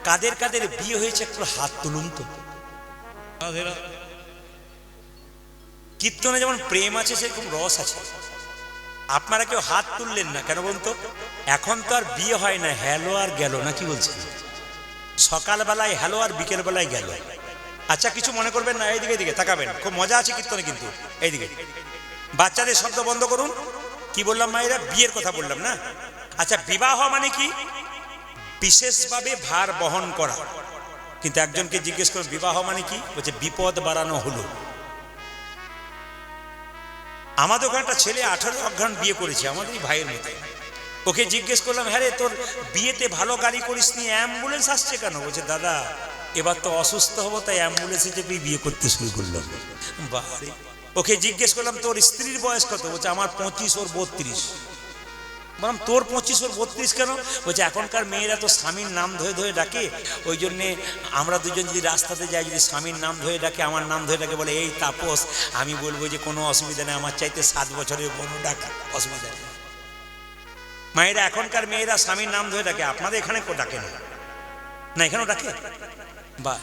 কাদের কাদের বিয়ে হয়েছে একটু হাত তুলুন তো। কীর্তনে যেমন প্রেম আছে সেরকম রস আছে। আপনারা কেউ হাত তুললেন না কেন বলুন তো? এখন তো আর বিয়ে হয় না, হ্যালো আর গেল না, কি বলছেন? সকালবেলায় হ্যালো আর বিকেল বেলায় গেল। আচ্ছা কিছু মনে করবেন না, এইদিকে এইদিকে তাকাবেন, খুব মজা আছে কীর্তনে কিন্তু। এইদিকে বাচ্চাদের শব্দ বন্ধ করুন। কি বললাম মায়েরা? বিয়ের কথা বললাম না? আচ্ছা বিবাহ মানে কি? বিশেষভাবে ভার বহন করা। কিন্তু একজনকে জিজ্ঞেস করুন বিবাহ মানে কি, বলছে বিপদ বাড়ানো হলো। আমাদের ওখানে একটা ছেলে 18 অজ্ঞান বিয়ে করেছে, আমাদেরই ভাইয়ের মতো। ওকে জিজ্ঞেস করলাম, হ্যাঁ রে তোর বিয়েতে ভালো গাড়ি করিস নি, অ্যাম্বুলেন্স আসছে কেন? বলছে দাদা এবার তো অসুস্থ হবো তাই অ্যাম্বুলেন্সে চেপে বিয়ে করতে শুরু করলাম। বাড়ি ওকে জিজ্ঞেস করলাম তোর স্ত্রীর বয়স কত? বলছে আমার 25 ওর 32। বললাম তোর 25 ওর 32 কেন? বলছে এখনকার মেয়েরা তো স্বামীর নাম ধরে ধরে ডাকে, ওই জন্যে আমরা দুজন যদি রাস্তাতে যাই, যদি স্বামীর নাম ধরে ডাকে, আমার নাম ধরে ডাকে, বলে এই তাপস, আমি বলবো যে কোনো অসুবিধা নেই, আমার চাইতে 7 বছরের বড় ডাকা, অসুবিধা নেই। মায়েরা এখনকার মেয়েরা স্বামীর নাম ধরে ডাকে, আপনাদের এখানে ডাকে না? না এখানেও ডাকে? বা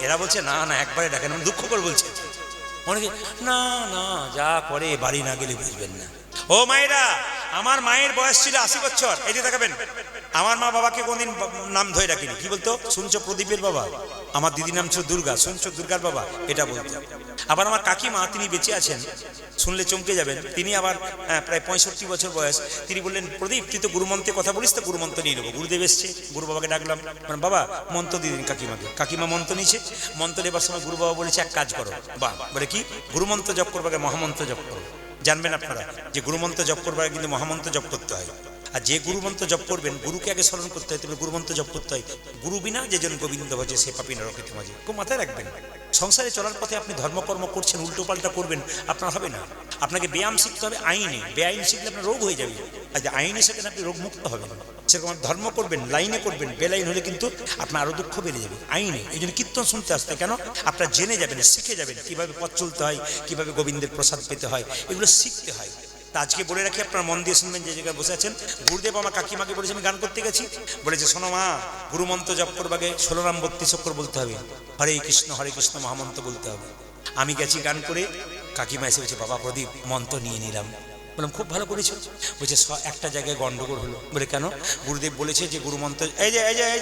এরা বলছে না না একবারে ডাকে না, দুঃখ করে বলছে। অনেকে না না যা করে বাড়ি না গেলে বুঝবেন না। ও মায়েরা, আমার মায়ের বয়স ছিল 80 বছর। এই যে দেখাবেন, আমার মা বাবাকে কোনদিন নাম ধরে ডাকিনি। কি বলতো? শুনছো প্রদীপের বাবা? আমার দিদির নাম ছিল দুর্গা, শুনছো দুর্গার বাবা? এটা বলতো। আবার আমার কাকিমা, তিনি বেঁচে আছেন, শুনলে চমকে যাবেন, তিনি আবার প্রায় 65 বছর বয়স। তিনি বললেন প্রদীপ তুই তো গুরুমন্ত্রে কথা বলিস, তো গুরুমন্ত্র নিয়ে নেবো। গুরুদেব এসছে, গুরু বাবাকে ডাকলাম, মানে বাবা মন্ত্র দিয়ে দিন কাকিমাকে। কাকিমা মন্ত্র নিয়েছে, মন্ত্র নেবার সময় গুরু বাবা বলেছে এক কাজ করো। বা বলে কি? গুরুমন্ত্র জপ করবো, মহামন্ত্র জপ করো। জানবেন আপনারা যে গুরুমন্ত্র জপ করবার আগে কিন্তু মহামন্ত্র জপ করতে হয়। আর যে গুরুমন্ত্র জপ করবেন গুরুকে আগে স্মরণ করতে হয়, তবে গুরুমন্ত্র জপ করতে হয়। গুরু বিনা যে জন গোবিন্দ ভজে সে পাপী নরকেতে মাঝে। খুব মাথায় রাখবেন, সংসারে চলার পথে আপনি ধর্মকর্ম করছেন, উল্টো পাল্টা করবেন, আপনার হবে না। আপনাকে ব্যায়াম শিখতে হবে আইনে, বেআইন শিখলে আপনার রোগ হয়ে যাবে। আর যে আইনে শেখেন আপনি রোগ মুক্ত হবেন। সেরকম ধর্ম করবেন, লাইনে করবেন, বেলাইন হলে কিন্তু আপনার আরো দুঃখ বেড়ে যাবে। আইনে এই জন্য কীর্তন শুনতে আসতে কেন? আপনার জেনে যাবেন, শিখে যাবেন কিভাবে পথ চলতে হয়, কিভাবে গোবিন্দের প্রসাদ পেতে হয়, এগুলো শিখতে হয়। তা আজকে বলে রাখি, আপনার মন দিয়ে শুনবেন, যে জায়গায় বসে আছেন। গুরুদেব আমার কাকিমাকে বলেছে আমি গান করতে গেছি, বলেছে শোনো মা, গুরুমন্ত্র জপ করবাগে 16 নাম 32 অক্ষর বলতে হবে, হরে কৃষ্ণ মহামন্ত্র বলতে হবে। আমি গেছি গান করে, কাকিমা এসে বলছে বাবা প্রদীপ মন্ত্র নিয়ে নিলাম। বললাম খুব ভালো করেছো। বলছে একটা জায়গায় গন্ডগোল হলো। বলে কেন? গুরুদেব বলেছে যে গুরুমন্ত্র এই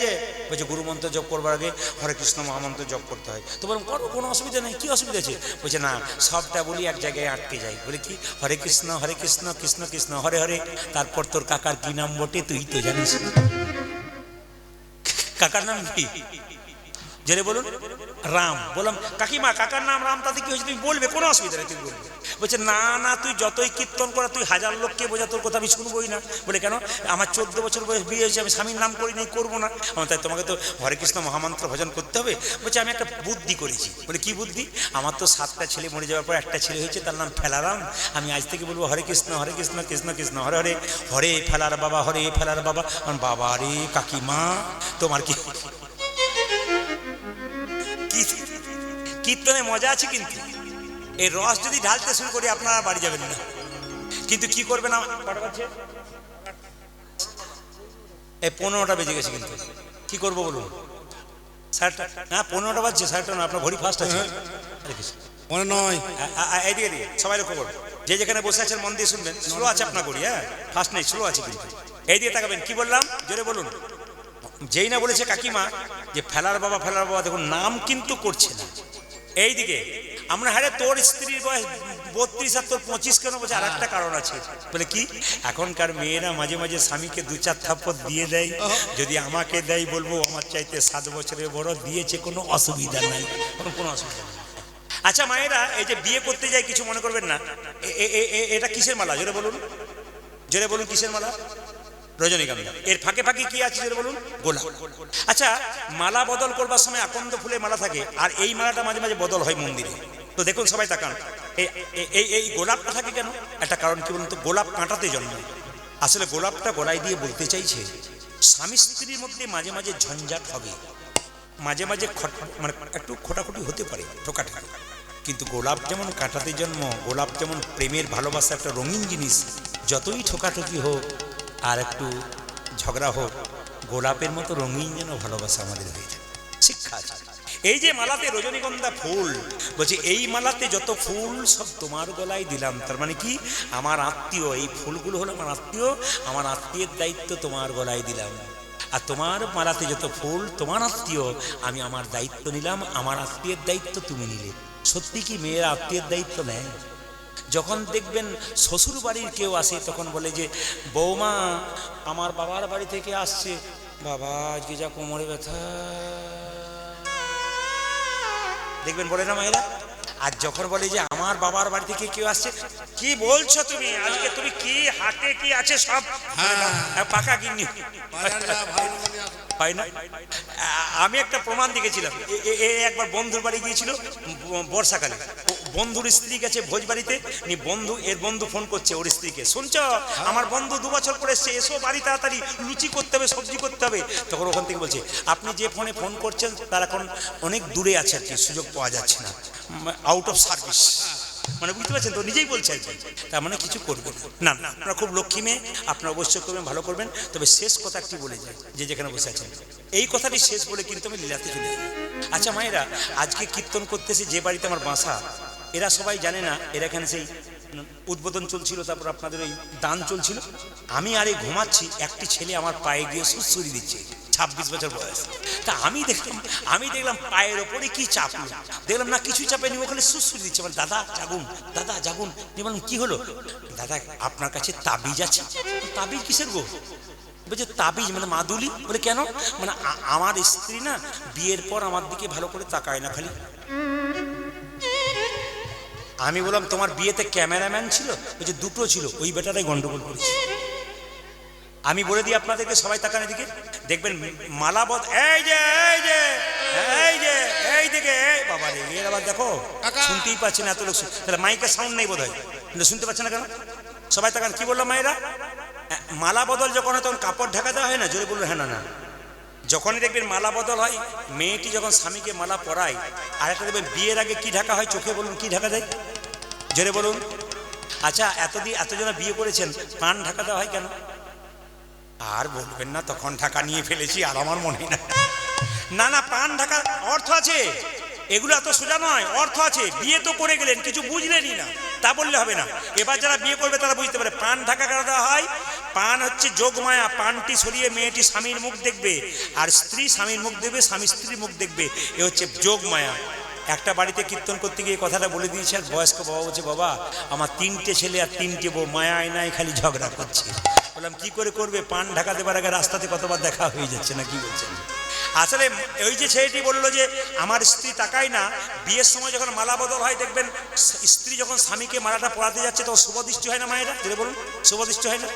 যে বলছে গুরুমন্ত্র জপ করবার আগে হরে কৃষ্ণ মহামন্ত্র জপ করতে হয়। তো বললাম করো, কোনো অসুবিধা নেই। কি অসুবিধা আছে? বলছে না সবটা বলি এক জায়গায় আটকে যাই। বলে কি? হরে কৃষ্ণ কৃষ্ণ কৃষ্ণ হরে হরে, তারপর তোর কাকার কি নাম বটে তুই তো জানিস? কাকার নাম কি? জেনে বলুন। রাম। বললাম কাকিমা কাকার নাম রাম, তাতে কি হয়েছে? তুমি বলবে, কোনো অসুবিধা নেই, তুমি বলবে। বলছে না না তুই যতই কীর্তন করা, তুই 1000 লোককে বোঝা, তোর কথা আমি শুনবোই না। বলে কেন? আমার 14 বছর বয়স বিয়ে হয়েছে, আমি স্বামীর নাম করি নাই, করবো না। তাই তোমাকে তো হরে কৃষ্ণ মহামন্ত্র ভজন করতে হবে। বলছে আমি একটা বুদ্ধি করেছি। বলে কি বুদ্ধি? আমার তো 7টা ছেলে মরে যাওয়ার পর একটা ছেলে হয়েছে, তার নাম ফেলারাম। আমি আজ থেকে বলবো হরে কৃষ্ণ কৃষ্ণ কৃষ্ণ হরে হরে, হরে ফেলার বাবা, হরে ফেলার বাবা। বাবা রে কাকিমা, তোমার কি কীর্তনে মজা আছে, কিন্তু এই রস যদি ঢালতে শুরু করি আপনারা বাড়ি যাবেন না। কিন্তু কি করবেন? এই 15টা বেজে গেছে, কিন্তু কি করবো বলুন? 15টা বাজছে, 9:30 না, আপনার ঘড়ি ফাস্ট আছে। মনে নয়, এইদিকে দিয়ে সবাই লক্ষ্য করবেন, যে যেখানে বসে আছেন মন দিয়ে শুনবেন। স্লো আছে আপনার ঘড়ি, হ্যাঁ ফাস্ট নেই, স্লো আছে কিন্তু। এই দিয়ে তাকাবেন। কি বললাম জোরে বলুন? যেই না বলেছে কাকিমা যে ফেলার বাবা দেখুন নাম কিন্তু করছে না। এইদিকে আমরা, হ্যাঁ তোর স্ত্রীর বয়স 32 আর তোর 25 কেন? বলছে আর একটা কারণ আছে। বলে কি? এখনকার মেয়েরা মাঝে মাঝে স্বামীকে 2-4 থাপ্পড় দিয়ে দেয়। যদি আমাকে দেয় বলবো আমার চাইতে 7 বছরের বড়, দিয়েছে, কোনো অসুবিধা নাই, কোনো অসুবিধা নেই। আচ্ছা মায়েরা, এই যে বিয়ে করতে যাই, কিছু মনে করবেন না, এটা কিসের মালা? জোরে বলুন, জোরে বলুন, কিসের মালা? রজনীগন্ধা। এর ফাঁকে ফাঁকে কি আছে জোরে বলুন? গোলাপ। আচ্ছা মালা বদল করবার সময় আকন্দ ফুলের মালা থাকে, আর এই মালাটা মাঝে মাঝে বদল হয় মন্দিরে। তো দেখুন সবাই তাকান, এই গোলাপটা থাকে কেন? একটা কারণ কি বলুন তো? গোলাপ কাঁটাতে জন্মায়। আসলে গোলাপটা গলায় দিয়ে বলতে চাইছে স্বামী স্ত্রীর মধ্যে মাঝে মাঝে ঝঞ্ঝাট হবে, মাঝে মাঝে মানে একটু খোটাখুটি হতে পারে, ঠোকাঠাকি। কিন্তু গোলাপ যেমন কাঁটাতে জন্ম, গোলাপ যেমন প্রেমের ভালোবাসা একটা রঙিন জিনিস, যতই ঠোকাঠুকি হোক আর একটু ঝগড়া হোক, গোলাপের মতো রঙিন যেন ভালোবাসা আমাদের হয়ে যায়। শিক্ষা আছে। এই যে মালাতে রজনীগন্ধা ফুল, বলছে এই মালাতে যত ফুল সব তোমার গলায় দিলাম। তার মানে কি, আমার আত্মীয়, এই ফুলগুলো হলো আমার আত্মীয়, আমার আত্মীয়ের দায়িত্ব তোমার গলায় দিলাম। আর তোমার মালাতে যত ফুল তোমার আত্মীয়, আমি আমার দায়িত্ব নিলাম, আমার আত্মীয়ের দায়িত্ব তুমি নিলে। সত্যি কি মেয়েরা আত্মীয়ের দায়িত্ব নেয়? যখন দেখবেন শ্বশুর বাড়ির কেউ আসে তখন বলে যে বৌমা আমার বাবার বাড়ি থেকে আসছে, বাবা আজকে যা কোমরে ব্যথা, দেখবেন বলে না মায়েরা। আর যখন বলে যে আমার বাবার বাড়ি থেকে কেউ আসছে, কি বলছো তুমি, আজকে তুমি কি হাটে কি আছে সব পাকা গিন্নি হয় না। আমি একটা প্রমাণ দেখেছিলাম, একবার বন্ধুর বাড়ি গিয়েছিল বর্ষাকালে, বন্ধুর স্ত্রী গেছে ভোজ বাড়িতে, এর বন্ধু ফোন করছে ওর স্ত্রীকে, শুনছো আমার বন্ধু 2 বছর পরে এসছে, এসো বাড়ি তাড়াতাড়ি, লুচি করতে হবে, সবজি করতে হবে। তখন ওখান থেকে বলছে আপনি যে ফোনে ফোন করছেন তার এখন অনেক দূরে আছে আর কি, সুযোগ পাওয়া যাচ্ছে না, আউট অফ সার্ভিস। মানে বুঝতে পারছেন তো, নিজেই বলছে আর কি। তার মানে কিছু করবেন না। না, আপনারা খুব লক্ষ্মী মেয়ে, আপনারা অবশ্যই করবেন, ভালো করবেন। তবে শেষ কথা একটি বলে যায়, যে যেখানে বসে আছেন এই কথাটি শেষ বলে কিন্তু আমি লীলাতে চলে যাই। আচ্ছা মায়েরা, আজকে কীর্তন করতেছে যে বাড়িতে আমার বাসা, এরা সবাই জানে না, এরা এখানে সেই উদ্বোধন চলছিল, তারপর আপনাদের ওই দান চলছিল। আমি আরে ঘুমাচ্ছি, একটি ছেলে আমার পায়ে গিয়ে সুসুরি দিচ্ছে, 26 বছর বয়স। তা আমি দেখলাম পায়ের ওপরে কি চাপলো, দেখলাম না কিছু চাপেনি, ওখানে সুসুরি দিচ্ছে। মানে দাদা জাগুন, দাদা জাগুন। বললাম কি হলো? দাদা আপনার কাছে তাবিজ আছে। তাবিজ কিসের গো? বলছে তাবিজ মানে মাদুলি। বলে কেন? মানে আমার স্ত্রী না বিয়ের পর আমার দিকে ভালো করে তাকায় না খালি। আমি বললাম তোমার বিয়েতে ক্যামেরাম্যান ছিল? বলছে 2টো ছিল, ওই বেটারাই গন্ডগোল করেছে। আমি বলে দিই আপনাদেরকে, সবাই তাকান এদিকে, দেখবেন মালাবদ, এই যে এই যে এই যে এই দিকে, বাবা রে এর আবার দেখো শুনতেই পাচ্ছে না এত লোক, তাহলে মাইকের সাউন্ড নেই বোধ হয়, কিন্তু শুনতে পাচ্ছে না কেন? সবাই তাকান, কি বললাম মায়েরা? মালা বদল যখন হয় তখন কাপড় ঢাকা দেওয়া হয় না? জোরে বললো হ্যাঁ না না। যখনই দেখবেন মালা বদল হয়, মেয়েটি যখন স্বামীকে মালা পরায়, আর একটা দেখবেন বিয়ের আগে কি ঢাকা হয়, চোখে বলুন কি ঢাকা দেয়, জোরে বলুন। আচ্ছা এতজন বিয়ে করেছেন, কান ঢাকা দেওয়া হয় কেন? আর বলবেন না তখন ঢাকা নিয়ে ফেলেছি আর আমার মনে না। না না, প্রাণ ঢাকা অর্থ আছে, এগুলো এত সোজা নয়, অর্থ আছে। বিয়ে তো করে গেলেন, কিছু বুঝলেনই না, তা বললে হবে না। এবার যারা বিয়ে করবে তারা বুঝতে পারে প্রাণ ঢাকা কেন দেওয়া হয়। প্রাণ হচ্ছে যোগমায়া, প্রাণটি সরিয়ে মেয়েটি স্বামীর মুখ দেখবে, আর স্ত্রী স্বামীর মুখ দেখবে, স্বামী স্ত্রীর মুখ দেখবে, এ হচ্ছে যোগমায়া। একটা বাড়িতে কীর্তন করতে গিয়ে কথাটা বলে দিয়েছে, আর বয়স্ক বাবা বলছে বাবা আমার 3টে ছেলে আর 3টে বউ, মায়া আয়নায় খালি ঝগড়া করছে। বললাম কি করে করবে, পান ঢাকা দেবার আগে রাস্তাতে কতবার দেখা হয়ে যাচ্ছে না, কি বলছেন? আসলে ওই যে ছেলেটি বললো যে আমার স্ত্রী তাকায় না, বিয়ের সময় যখন মালা বদল হয় দেখবেন স্ত্রী যখন স্বামীকে মালাটা পরাতে যাচ্ছে তখন শুভদৃষ্টি হয় না মায়েরা, যেটা বলুন শুভদৃষ্টি হয় না?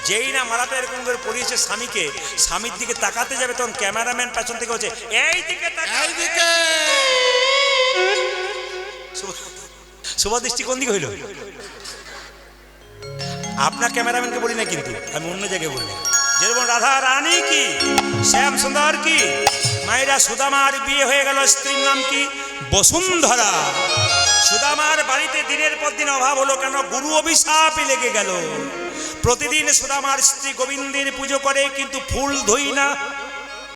যেই না মালাটা এরকম করে পরিয়েছে স্বামীকে, স্বামীর দিকে তাকাতে যাবে তখন ক্যামেরাম্যান পেছন থেকে হচ্ছে এই দিকে তাকাই দিকে, শুভদৃষ্টি কোন দিকে হইল? আপনার ক্যামেরাম্যানকে বলি না কিন্তু, আমি অন্য জায়গায় বললাম। যেরকম রাধা রানী কি, শ্যাম সুন্দর কি, মায়েরা সুদামার বিয়ে হয়ে গেল, স্ত্রীর নাম কি? বসুন্ধরা। সুদামার বাড়িতে দিনের পর দিন অভাব হলো কেন? গুরু অভিশাপ লেগে গেল। প্রতিদিন সুদামার স্ত্রী গোবিন্দের পুজো করে কিন্তু ফুল ধুই না,